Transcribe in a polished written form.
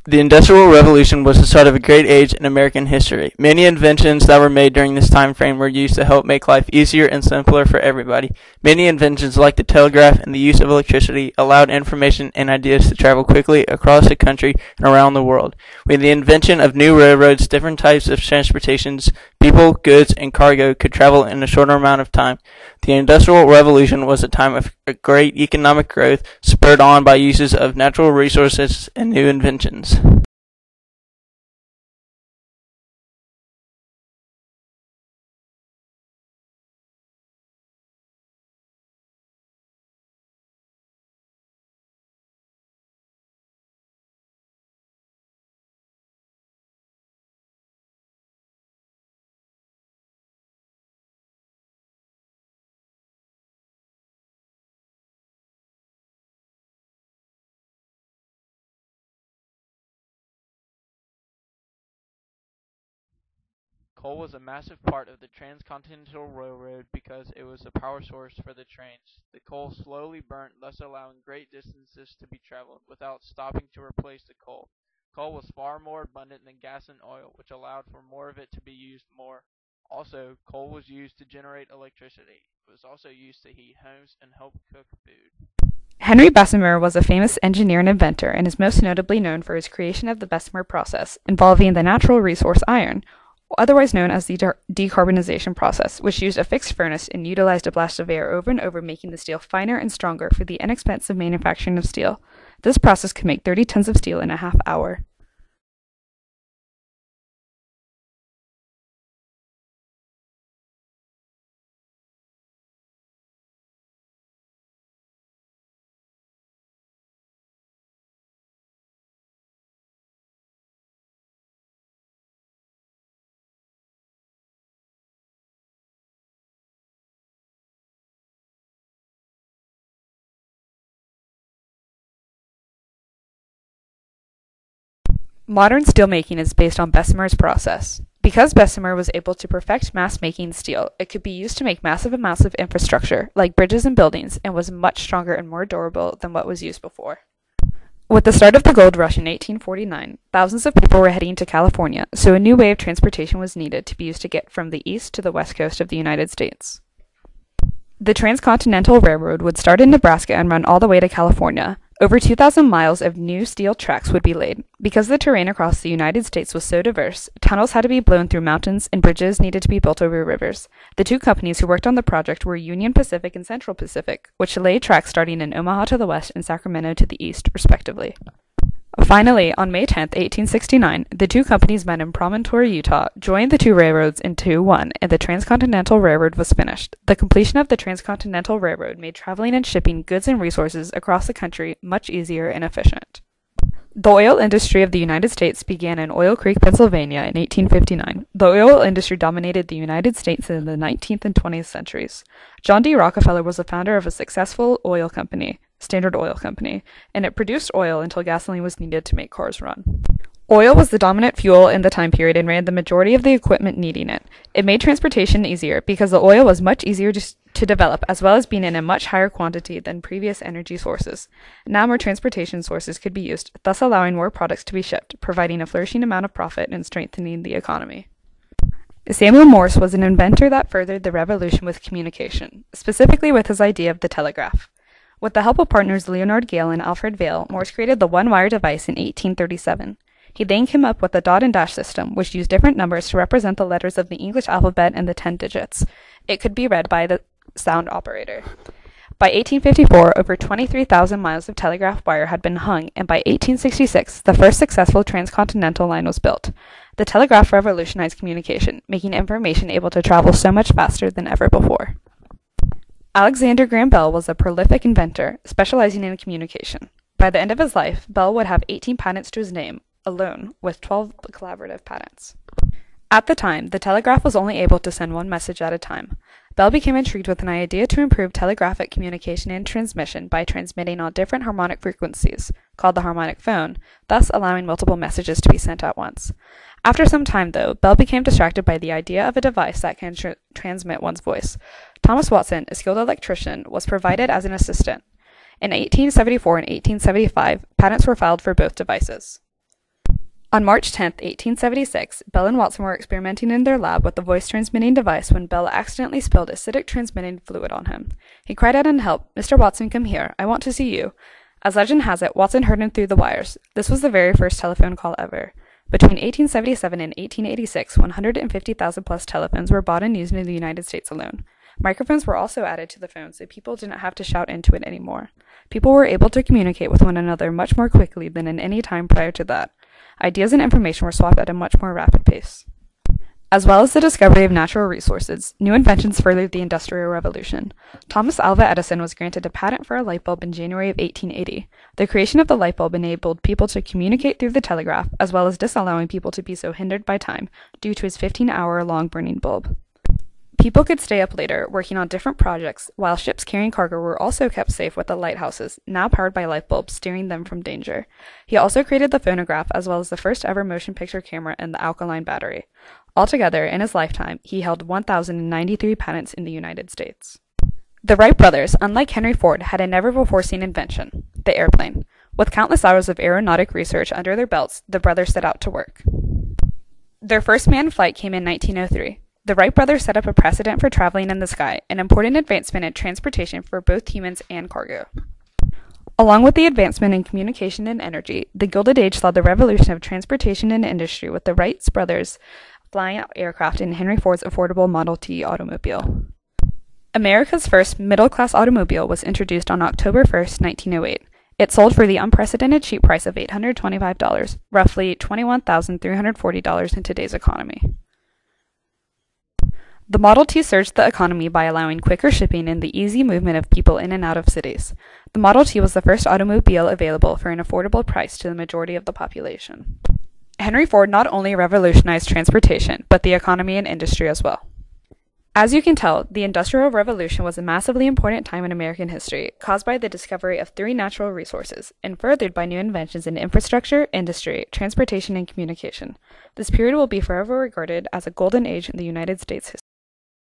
The Industrial Revolution was the start of a great age in American history. Many inventions that were made during this time frame were used to help make life easier and simpler for everybody. Many inventions like the telegraph and the use of electricity allowed information and ideas to travel quickly across the country and around the world. With the invention of new railroads, different types of transportations, people, goods, and cargo could travel in a shorter amount of time. The Industrial Revolution was a time of great economic growth, spurred on by uses of natural resources and new inventions. Coal was a massive part of the transcontinental railroad because it was the power source for the trains. The coal slowly burnt, thus allowing great distances to be traveled without stopping to replace the coal. Coal was far more abundant than gas and oil, which allowed for more of it to be used more. Also, coal was used to generate electricity. It was also used to heat homes and help cook food. Henry Bessemer was a famous engineer and inventor and is most notably known for his creation of the Bessemer process, involving the natural resource iron, otherwise known as the decarbonization process, which used a fixed furnace and utilized a blast of air over and over, making the steel finer and stronger for the inexpensive manufacturing of steel. This process could make 30 tons of steel in a half hour. Modern steelmaking is based on Bessemer's process. Because Bessemer was able to perfect mass-making steel, it could be used to make massive amounts of infrastructure, like bridges and buildings, and was much stronger and more durable than what was used before. With the start of the gold rush in 1849, thousands of people were heading to California, so a new way of transportation was needed to be used to get from the east to the west coast of the United States. The Transcontinental Railroad would start in Nebraska and run all the way to California. Over 2,000 miles of new steel tracks would be laid. Because the terrain across the United States was so diverse, tunnels had to be blown through mountains and bridges needed to be built over rivers. The two companies who worked on the project were Union Pacific and Central Pacific, which laid tracks starting in Omaha to the west and Sacramento to the east, respectively. Finally, on May 10, 1869, the two companies met in Promontory, Utah, joined the two railroads into one, and the Transcontinental Railroad was finished. The completion of the Transcontinental Railroad made traveling and shipping goods and resources across the country much easier and efficient. The oil industry of the United States began in Oil Creek, Pennsylvania in 1859. The oil industry dominated the United States in the 19th and 20th centuries. John D. Rockefeller was the founder of a successful oil company, Standard Oil Company, and it produced oil until gasoline was needed to make cars run. Oil was the dominant fuel in the time period and ran the majority of the equipment needing it. It made transportation easier because the oil was much easier to develop, as well as being in a much higher quantity than previous energy sources. Now more transportation sources could be used, thus allowing more products to be shipped, providing a flourishing amount of profit and strengthening the economy. Samuel Morse was an inventor that furthered the revolution with communication, specifically with his idea of the telegraph. With the help of partners Leonard Gale and Alfred Vail, Morse created the one-wire device in 1837. He then came up with the dot and dash system, which used different numbers to represent the letters of the English alphabet and the 10 digits. It could be read by the sound operator. By 1854, over 23,000 miles of telegraph wire had been hung, and by 1866, the first successful transcontinental line was built. The telegraph revolutionized communication, making information able to travel so much faster than ever before. Alexander Graham Bell was a prolific inventor, specializing in communication. By the end of his life, Bell would have 18 patents to his name, alone, with 12 collaborative patents. At the time, the telegraph was only able to send one message at a time. Bell became intrigued with an idea to improve telegraphic communication and transmission by transmitting on different harmonic frequencies, called the harmonic phone, thus allowing multiple messages to be sent at once. After some time, though, Bell became distracted by the idea of a device that can transmit one's voice. Thomas Watson, a skilled electrician, was provided as an assistant. In 1874 and 1875, patents were filed for both devices. On March 10, 1876, Bell and Watson were experimenting in their lab with the voice-transmitting device when Bell accidentally spilled acidic transmitting fluid on him. He cried out in help, "Mr. Watson, come here. I want to see you." As legend has it, Watson heard him through the wires. This was the very first telephone call ever. Between 1877 and 1886, 150,000 plus telephones were bought and used in the United States alone. Microphones were also added to the phone so people didn't have to shout into it anymore. People were able to communicate with one another much more quickly than in any time prior to that. Ideas and information were swapped at a much more rapid pace. As well as the discovery of natural resources, new inventions furthered the Industrial Revolution. Thomas Alva Edison was granted a patent for a light bulb in January of 1880. The creation of the light bulb enabled people to communicate through the telegraph, as well as disallowing people to be so hindered by time due to his 15-hour-long burning bulb. People could stay up later, working on different projects, while ships carrying cargo were also kept safe with the lighthouses, now powered by light bulbs, steering them from danger. He also created the phonograph, as well as the first ever motion picture camera and the alkaline battery. Altogether, in his lifetime, he held 1,093 patents in the United States. The Wright brothers, unlike Henry Ford, had a never-before-seen invention, the airplane. With countless hours of aeronautic research under their belts, the brothers set out to work. Their first manned flight came in 1903. The Wright brothers set up a precedent for traveling in the sky, an important advancement in transportation for both humans and cargo. Along with the advancement in communication and energy, the Gilded Age saw the revolution of transportation and industry with the Wright brothers flying aircraft and Henry Ford's affordable Model T automobile. America's first middle-class automobile was introduced on October 1, 1908. It sold for the unprecedented cheap price of $825, roughly $21,340 in today's economy. The Model T surged the economy by allowing quicker shipping and the easy movement of people in and out of cities. The Model T was the first automobile available for an affordable price to the majority of the population. Henry Ford not only revolutionized transportation, but the economy and industry as well. As you can tell, the Industrial Revolution was a massively important time in American history, caused by the discovery of 3 natural resources, and furthered by new inventions in infrastructure, industry, transportation, and communication. This period will be forever regarded as a golden age in the United States history.